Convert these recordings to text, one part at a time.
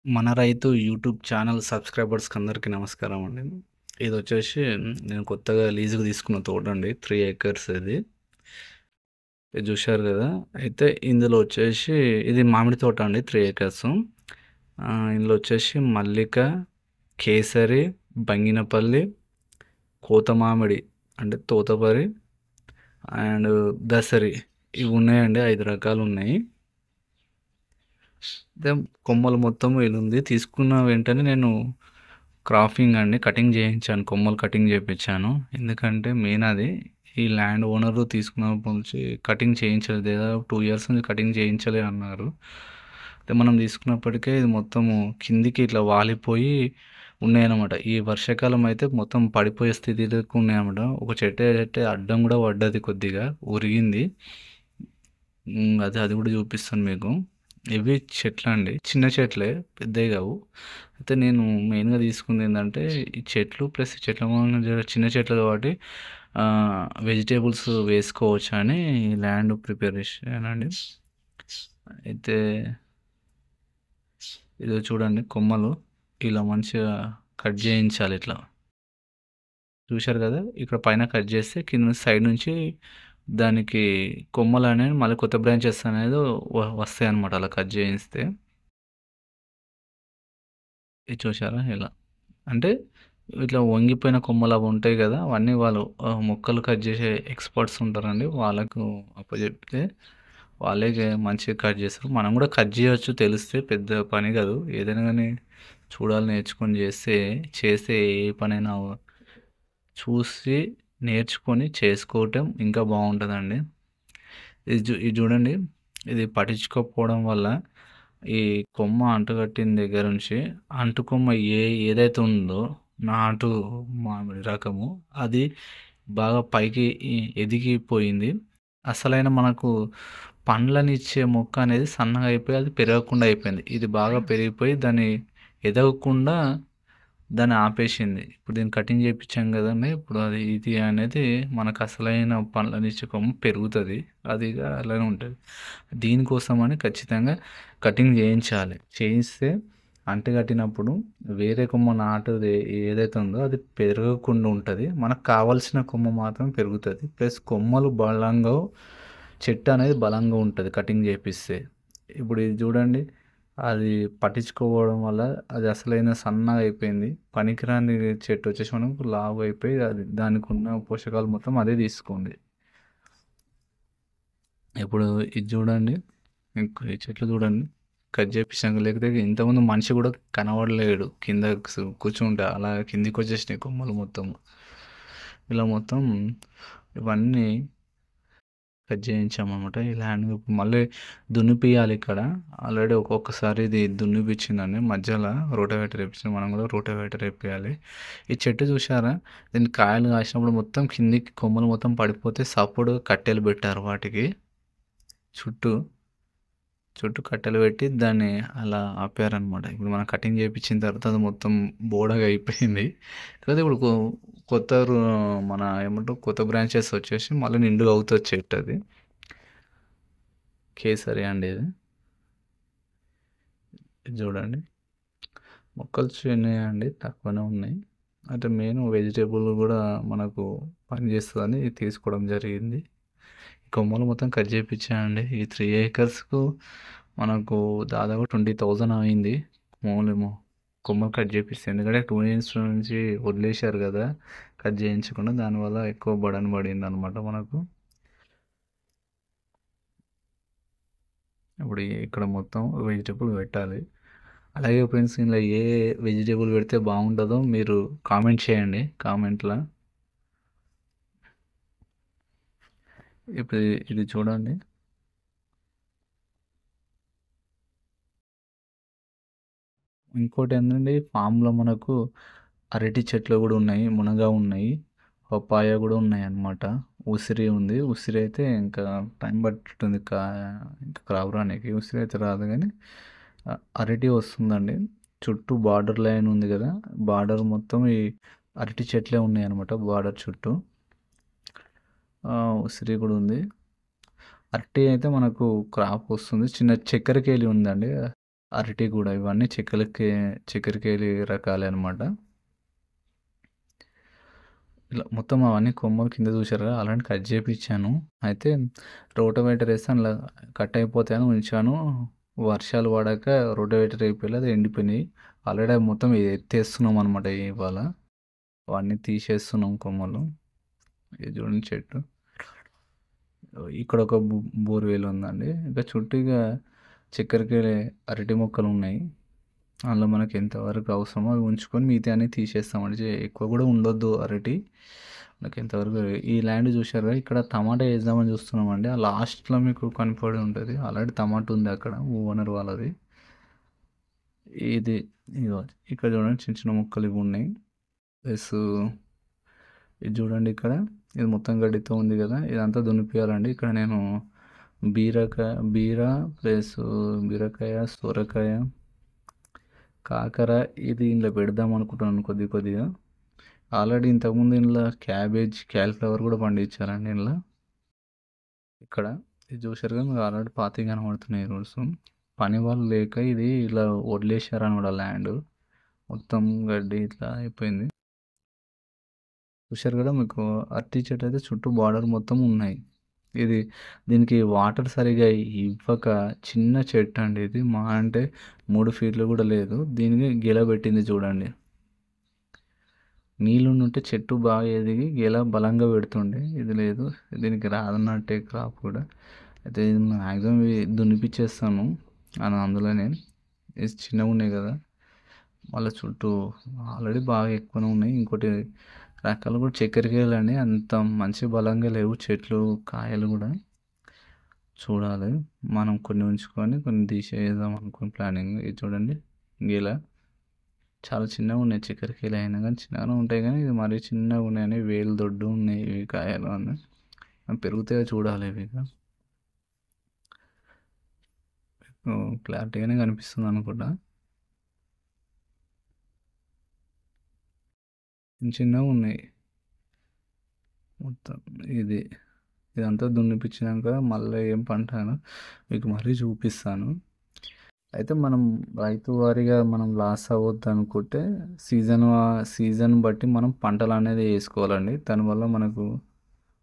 మన రైతు YouTube channel సబ్స్క్రైబర్స్కి అందరికీ నమస్కారం అండి. ఇది వచ్చేసి నేను కొత్తగా లీజుకి తీసుకున్న తోట అండి. 3 acres ఇది. ఇది చూశారు కదా. అయితే ఇందులో వచ్చేసి ఇది మామిడి తోట అండి. 3 acres. ఇందులో వచ్చేసి మల్లిక, కేసరి, బంగినపల్లి, కోత మామిడి అంటే తోతపరి అండ్ దసరి ఇవి ఉన్నాయండి. 5 రకాలు ఉన్నాయి. అయితే కొమ్మలు మొత్తం ఇది ఉంది. తీసుకున్న వెంటనే నేను క్రాఫింగ్ అండి కటింగ్ చేయించాను. కొమ్మలు కటింగ్ చేయించాను. ఎందుకంటే మెయిన్ అది ఈ ల్యాండ్ ఓనర్ తీసుకున్నప్పటి నుంచి కటింగ్ చేయించలేదు. దాదాపు 2 years నుంచి కటింగ్ చేయించలే అన్నారు. అయితే మనం తీసుకున్నప్పటికే ఇది మొత్తము కిందికి ఇట్లా వాలిపోయి ఉన్నాయన్నమాట. ఈ వర్షాకాలం అయితే మొత్తం పడిపోయే స్థితిలోకి ఉన్నాయన్నమాట. ఒక చెట్టు అయితే అడ్డం కూడా పడ్డది, కొద్దిగా ఉరిగింది. అది అది కూడా చూపిస్తాను మీకు. ఇవి చెట్లండి. చిన్న చెట్లే, పెద్దవి కావు. అయితే నేను మెయిన్‌గా తీసుకుంది ఏందంటే, ఈ చెట్లు ప్లస్ చెట్ల వలన చిన్న చెట్లు కాబట్టి వెజిటేబుల్స్ వేసుకోవచ్చని ల్యాండ్ ప్రిపేర్ చేశానండి. అయితే ఇదో చూడండి కొమ్మలు ఇలా మంచిగా కట్ చేయించాలి ఇట్లా. చూశారు కదా! ఇక్కడ పైన కట్ చేస్తే కింద సైడ్ నుంచి దానికి కొమ్మలనేవి మళ్ళీ కొత్త బ్రాంచెస్ అనేది వస్తాయన్నమాట అలా కట్ చేయిస్తే. ఇది చూశారా ఇలా. అంటే ఇట్లా వంగిపోయిన కొమ్మలు అవి ఉంటాయి కదా! అవన్నీ వాళ్ళు మొక్కలు కట్ చేసే ఎక్స్‌పర్ట్స్ ఉంటారండి. వాళ్ళకు అప్పజెప్తే వాళ్ళే మంచిగా కట్ చేస్తారు. మనం కూడా కట్ చేయొచ్చు తెలిస్తే, పెద్ద పని కాదు. ఏదైనా గానీ చూడాలి, నేర్చుకొని చేస్తే ఏ పనైనా చూసి నేర్చుకొని చేసుకోవటం ఇంకా బాగుంటుందండి. ఇది చూడండి. ఇది పట్టించుకోకపోవడం వల్ల ఈ కొమ్మ అంటుకట్టిన దగ్గర నుంచి అంటుకొమ్మ ఏదైతే ఉందో నాటు మామిడి రకము అది బాగా పైకి ఎదిగిపోయింది. అసలైన మనకు పండ్లనిచ్చే మొక్క అనేది సన్నగా అయిపోయి అది పెరగకుండా అయిపోయింది. ఇది బాగా పెరిగిపోయి దాన్ని ఎదగకుండా దాన్ని ఆపేసింది. ఇప్పుడు దీన్ని కటింగ్ చేయించాం కదండి. ఇప్పుడు ఇది అనేది మనకు అసలైన పండ్లనిచ్చే కొమ్మ పెరుగుతుంది. అది అలానే ఉంటుంది. దీనికోసమని ఖచ్చితంగా కటింగ్ చేయించాలి. చేయిస్తే అంటుకట్టినప్పుడు వేరే కొమ్మ నాటుది ఏదైతే ఉందో అది పెరగకుండా ఉంటుంది. మనకు కావాల్సిన కొమ్మ మాత్రం పెరుగుతుంది. ప్లస్ కొమ్మలు బలంగా, చెట్టు అనేది బలంగా ఉంటుంది కటింగ్ చేపిస్తే. ఇప్పుడు ఇది చూడండి. అది పట్టించుకోవడం వల్ల అది అసలైన సన్నగా అయిపోయింది. పనికిరాని చెట్టు వచ్చేసి మనకు లావు అయిపోయి అది దానికి ఉన్న పోషకాలు మొత్తం అదే తీసుకుంది. ఇప్పుడు ఇది చూడండి. ఈ చెట్లు చూడండి. కట్ చేపించాక లేకపోతే ఇంతకుముందు మనిషి కూడా కనబడలేడు. కింద కూర్చుంటే అలా కిందికి వచ్చేసినాయి కొమ్మలు మొత్తం. ఇలా మొత్తం ఇవన్నీ కట్ చేయించామన్నమాట. ఈ ల్యాండ్ మళ్ళీ దున్నిపియాలి ఇక్కడ. ఆల్రెడీ ఒక్కొక్కసారి ఇది దున్నిపించిందండి. మధ్యలో రోటావేటర్ వేపించింది. మనం కూడా రోటావేటర్ వేపియాలి. ఈ చెట్టు చూసారా, దీనికి కాయలు కాసినప్పుడు మొత్తం కిందికి కొమ్మలు మొత్తం పడిపోతే సపోర్ట్ కట్టెలు పెట్టారు వాటికి. చుట్టూ కట్టెలు పెట్టి దాన్ని అలా ఆపారనమాట. ఇప్పుడు మనం కటింగ్ చేయించిన తర్వాత అది మొత్తం బోడగా అయిపోయింది. కాకపోతే ఇప్పుడు కొత్త మన ఏమంటారు కొత్త బ్రాంచెస్ వచ్చేసి మళ్ళీ నిండుగా అవుతుంది చెట్టు. అది కేసరి అండి. ఇది చూడండి. మొక్కలు చిన్నయండి, తక్కువనే ఉన్నాయి. అంటే మెయిన్ వెజిటేబుల్ కూడా మనకు పనిచేస్తుందని తీసుకోవడం జరిగింది. కొమ్మలు మొత్తం కట్ చేయించానండి. ఈ 3 acresకు మనకు దాదాపు 20,000 అయింది. ఓన్లీ కొమ్మలు కట్ చేపిస్తే. ఎందుకంటే 2 years నుంచి వదిలేశారు కదా కట్ చేయించకుండా. దానివల్ల ఎక్కువ బడన్ పడింది అనమాట మనకు. ఇప్పుడు ఇక్కడ మొత్తం వెజిటేబుల్ పెట్టాలి. అలాగే ఫ్రెండ్స్, ఇలా ఏ వెజిటేబుల్ పెడితే బాగుంటుందో మీరు కామెంట్ చేయండి కామెంట్లో. ఇప్పుడు ఇది చూడండి. ఇంకోటి ఏంటంటే ఫామ్లో మనకు అరటి చెట్లు కూడా ఉన్నాయి, మునగ ఉన్నాయి, పపాయ కూడా ఉన్నాయి అన్నమాట. ఉసిరి ఉంది. ఉసిరి అయితే ఇంకా టైం పట్టుతుంది ఇంకా క్రాప్ రానికి. ఉసిరి అయితే రాదు కానీ అరటి వస్తుందండి. చుట్టూ బార్డర్ లైన్ ఉంది కదా, బార్డర్ మొత్తం ఈ అరటి చెట్లే ఉన్నాయి అనమాట బార్డర్ చుట్టూ. ఉసిరి కూడా ఉంది. అరటి అయితే మనకు క్రాప్ వస్తుంది. చిన్న చక్కెరకేళి ఉందండి. అరటి కూడా ఇవన్నీ చక్కెరకేళి రకాలే అనమాట. ఇలా మొత్తం అవన్నీ కొమ్మలు కింద చూశారు కదా అలాంటి కట్ చేపించాను. అయితే రోటోవేటర్ వేస్తే అందులో కట్ అయిపోతాయని ఉంచాను. వర్షాలు పడాక రోటోవేటర్ అయిపోయి అది ఎండిపోయినాయి. ఆల్రెడీ అవి మొత్తం ఎత్తేస్తున్నాం అనమాట ఇవాళ. అవన్నీ తీసేస్తున్నాం కొమ్మలు. ఇది చూడండి చెట్టు. ఇక్కడ ఒక బోర్‌వెల్ ఉందండి. ఇంకా చుట్టూ ఇక చక్కెరకేళి అరటి మొక్కలు ఉన్నాయి. అందులో మనకి ఎంతవరకు అవసరమో అవి ఉంచుకొని మిగతాయన్ని తీసేస్తామండి. ఎక్కువ కూడా ఉండొద్దు అరటి. మనకి ఎంతవరకు ఈ ల్యాండ్ చూశారు కదా ఇక్కడ టమాటా వేద్దామని చూస్తున్నామండి. ఆ లాస్ట్‌లో మీకు కనపడి ఉంటది. ఆల్రెడీ టమాటా ఉంది అక్కడ ఓనర్ వాళ్ళది. ఇది ఇగో ఇక్కడ చూడండి చిన్న చిన్న మొక్కలు ఇవి ఉన్నాయి. ప్లస్ ఇది చూడండి ఇక్కడ ఇది మొత్తం గడ్డితో ఉంది కదా ఇదంతా దున్నిపియాలండి. ఇక్కడ నేను బీర ప్లస్ బీరకాయ, సొరకాయ, కాకర ఇది ఇందులో పెడదాం అనుకుంటున్నాను కొద్దిగా. ఆల్రెడీ ఇంతకుముందు ఇందులో క్యాబేజ్, క్యాలీఫ్లవర్ కూడా పండించారండి ఇందులో. ఇక్కడ ఇది చూశారు కదా మీకు ఆల్రెడీ పాతవి కనబడుతున్నాయి రూల్స్. పని వాళ్ళు లేక ఇది ఇలా వదిలేశారనమాట ల్యాండ్. మొత్తం గడ్డి ఇట్లా అయిపోయింది. చూశారు కదా మీకు అరటి చెట్టు అయితే చుట్టూ బార్డర్ మొత్తం ఉన్నాయి. దీనికి వాటర్ సరిగా ఇవ్వక చిన్న చెట్టు అండి ఇది. మా అంటే 3 ఫీట్లు కూడా లేదు. దీనికి గెల పెట్టింది చూడండి. నీళ్ళుండుంటే చెట్టు బాగా ఎదిగి గెల బలంగా పెడుతుండే. ఇది లేదు. దీనికి రాదన్నట్టే క్రాప్ కూడా. అయితే ఇది మ్యాక్సిమం ఇవి దున్నిపిచ్చేస్తాను అందులోనే. ఇది చిన్నగా ఉన్నాయి కదా మళ్ళీ చుట్టూ ఆల్రెడీ బాగా ఎక్కువనే ఉన్నాయి. ఇంకోటి రకాలు కూడా చక్కెరకేళండి అంత మంచి బలంగా లేవు చెట్లు, కాయలు కూడా. చూడాలి. మనం కొన్ని ఉంచుకొని కొన్ని తీసేద్దాం అనుకుని ప్లానింగ్. ఇది చూడండి గెల చాలా చిన్నగా ఉన్నాయి. చక్కెరకేళి అయినా కానీ చిన్నగానే ఉంటాయి కానీ ఇది మరీ చిన్నగా ఉన్నాయని వేలు దొడ్డు ఉన్నాయి ఇవి కాయలు అని పెరుగుతాయో చూడాలి ఇవి ఇక. క్లారిటీగానే కనిపిస్తుంది అనుకుంటా. చిన్నగా ఉన్నాయి మొత్తం. ఇదంతా దున్నిపించినాక మళ్ళీ ఏం పంటాను మీకు మరీ చూపిస్తాను. అయితే మనం రైతు వారీగా మనం లాస్ అవ్వద్దు అనుకుంటే సీజన్ బట్టి మనం పంటలు అనేది వేసుకోవాలండి. దానివల్ల మనకు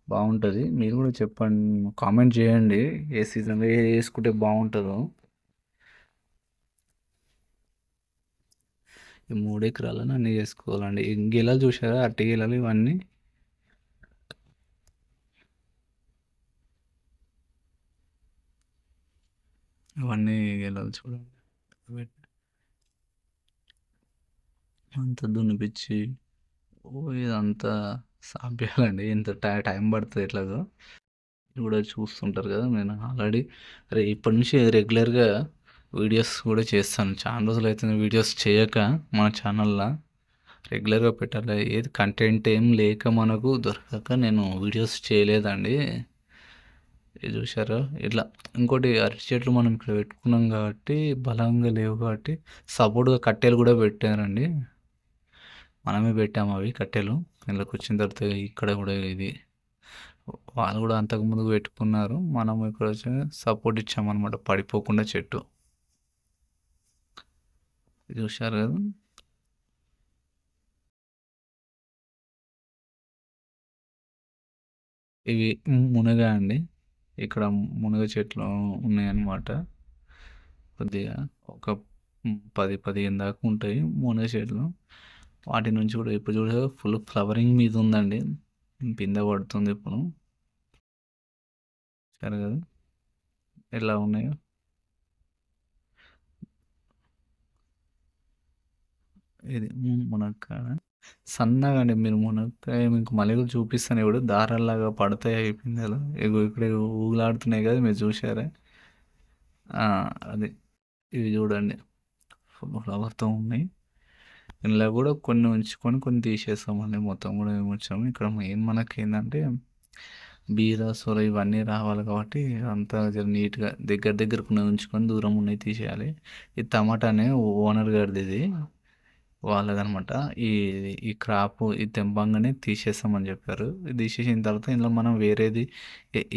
బాగుంటుంది. మీరు కూడా చెప్పండి, కామెంట్ చేయండి ఏ సీజన్లో వేసుకుంటే బాగుంటుందో. ఈ 3 ఎకరాలను అన్నీ చేసుకోవాలండి. గెలలు చూసారా అట్టి గెలలు ఇవన్నీ. ఇవన్నీ గెలలు చూడండి. అంతా దున్నిపించి ఇదంతా సాపేయాలండి. ఇంత టైం పడుతుంది ఎట్లాగో. ఇది కూడా చూస్తుంటారు కదా నేను ఆల్రెడీ ఇప్పటి నుంచి రెగ్యులర్గా వీడియోస్ కూడా చేస్తాను. చాలా రోజులు అవుతుంది వీడియోస్ చేయక మన ఛానల్లో. రెగ్యులర్గా పెట్టాలి. ఏది కంటెంట్ ఏం లేక మనకు దొరకక నేను వీడియోస్ చేయలేదండి. ఇది చూసారా ఇట్లా. ఇంకోటి అరటి చెట్లు మనం ఇక్కడ పెట్టుకున్నాం కాబట్టి బలంగా లేవు కాబట్టి సపోర్ట్గా కట్టెలు కూడా పెట్టారండి. మనమే పెట్టాము అవి కట్టెలు. ఇళ్ళకి వచ్చిన తర్వాత ఇక్కడ కూడా ఇది వాళ్ళు కూడా అంతకుముందు పెట్టుకున్నారు. మనం ఇక్కడ వచ్చి సపోర్ట్ ఇచ్చామన్నమాట పడిపోకుండా చెట్టు. చూశారు కదా. ఇవి మునగ అండి. ఇక్కడ మునగ చెట్లు ఉన్నాయన్నమాట. కొద్దిగా ఒక 10-15 దాకా ఉంటాయి మునగ చెట్లు. వాటి నుంచి కూడా ఇప్పుడు చూడ ఫుల్ ఫ్లవరింగ్ మీద ఉందండి. పిందె పడుతుంది ఇప్పుడు. సరే కదా ఎలా ఉన్నాయో. ఇది మునక్కాయ సన్నగా అండి. మీరు మునక్కాయ మీకు మళ్ళీ కూడా చూపిస్తాను. ఇప్పుడు దారాల్లాగా పడతాయి పిందెలు. ఇక్కడ ఊగులాడుతున్నాయి కదా మీరు చూసారా. అది ఇవి చూడండి ఫుల్ ఫ్లవర్తో ఉన్నాయి. ఇందులో కూడా కొన్ని ఉంచుకొని కొన్ని తీసేస్తామండి. మొత్తం కూడా ఉంచాము. ఇక్కడ మెయిన్ మనకి ఏంటంటే బీర, సొర ఇవన్నీ రావాలి కాబట్టి అంతా నీట్గా దగ్గరకు ఉంచుకొని దూరం ఉన్నాయి తీసేయాలి. ఈ టమాటానే ఓనర్ గారిది ఇది వాళ్ళదనమాట. ఈ క్రాప్ ఇది తెంపంగానే తీసేస్తామని చెప్పారు. తీసేసిన తర్వాత ఇందులో మనం వేరేది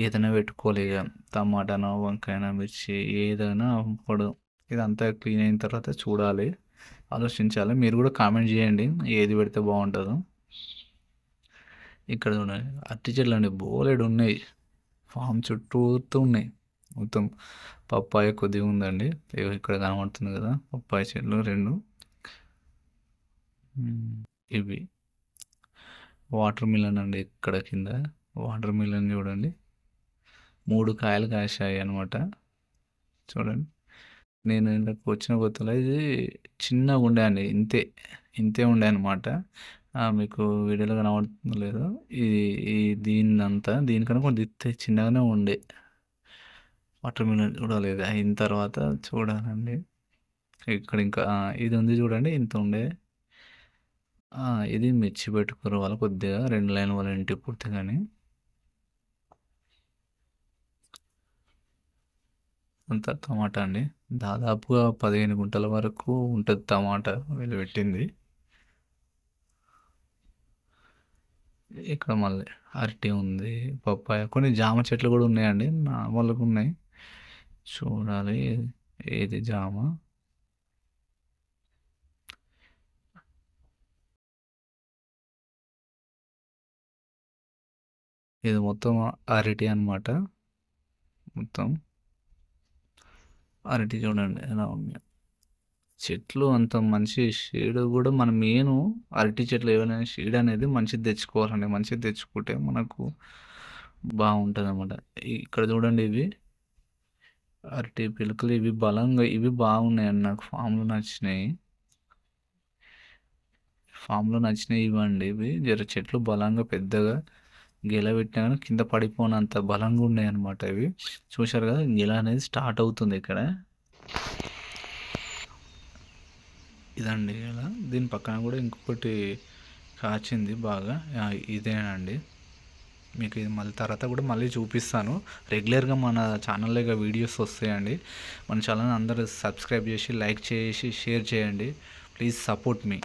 ఏదైనా పెట్టుకోవాలి. ఇక టమాటానో, వంకాయనో, మిర్చి ఏదైనా ఇప్పుడు ఇదంతా క్లీన్ అయిన తర్వాత చూడాలి, ఆలోచించాలి. మీరు కూడా కామెంట్ చేయండి ఏది పెడితే బాగుంటుందో. ఇక్కడ చూడండి అరటి చెట్లు అండి, బోలెడు ఉన్నాయి, ఫామ్ చుట్టూతో ఉన్నాయి. మొత్తం పప్పాయ కొద్దిగా ఉందండి, ఇక్కడ కనబడుతుంది కదా పప్పాయ చెట్లు 2. ఇవి వాటర్ మిలన్ అండి, ఇక్కడ కింద వాటర్ మిలన్ చూడండి 3 కాయలు కాసాయి అనమాట. చూడండి నేను ఇందాక వచ్చిన కొత్తలో ఇది చిన్నగా ఉండే అండి, ఇంతే ఉండే అనమాట. మీకు వీడియోలో కనబడుతుందో లేదో, ఇది దీనికన్నా కొంచెం చిన్నగానే ఉండే. వాటర్ మిలన్ చూడలేదు, అయిన తర్వాత చూడాలండి. ఇక్కడ ఇంకా ఇది ఉంది చూడండి, ఇంత ఉండే. ఇది మిర్చి పెట్టుకోరు వాళ్ళు కొద్దిగా 2 లైన్లు వాళ్ళ ఇంటికి పూర్తిగాని. అంతా టమాటా అండి, దాదాపుగా 15 గుంటల వరకు ఉంటుంది టమాటా వీళ్ళు పెట్టింది. ఇక్కడ మళ్ళీ అరటి ఉంది, పప్పాయ, కొన్ని జామ చెట్లు కూడా ఉన్నాయండి, నార్మల్గా ఉన్నాయి. చూడాలి ఏది జామ. ఇది మొత్తం అరటి అనమాట. మొత్తం అరటి చూడండి ఎలా ఉంది. చెట్లు అంత మంచి షేడ్ కూడా మనం మెయిన్ అరటి చెట్లు ఏమైనా షేడ్ అనేది మంచిది తెచ్చుకోవాలండి, మంచిది తెచ్చుకుంటే మనకు బాగుంటుంది అనమాట. ఇక్కడ చూడండి ఇవి అరటి పిలకలు, ఇవి బలంగా, ఇవి బాగున్నాయండి, నాకు ఫామ్లో నచ్చినాయి ఇవ్వండి. ఇవి జర చెట్లు బలంగా పెద్దగా గెల పెట్టినా కానీ కింద పడిపోనంత బలంగా ఉన్నాయి అనమాట. ఇవి చూశారు కదా, గెల అనేది స్టార్ట్ అవుతుంది ఇక్కడ. ఇదండి ఇలా, దీని పక్కన కూడా ఇంకొకటి కాచింది బాగా, ఇదేనండి. మీకు ఇది మళ్ళీ తర్వాత కూడా మళ్ళీ చూపిస్తాను. రెగ్యులర్గా మన ఛానల్లో వీడియోస్ వస్తాయండి. మన ఛానల్ అందరూ సబ్స్క్రైబ్ చేసి, లైక్ చేసి, షేర్ చేయండి. Please support me.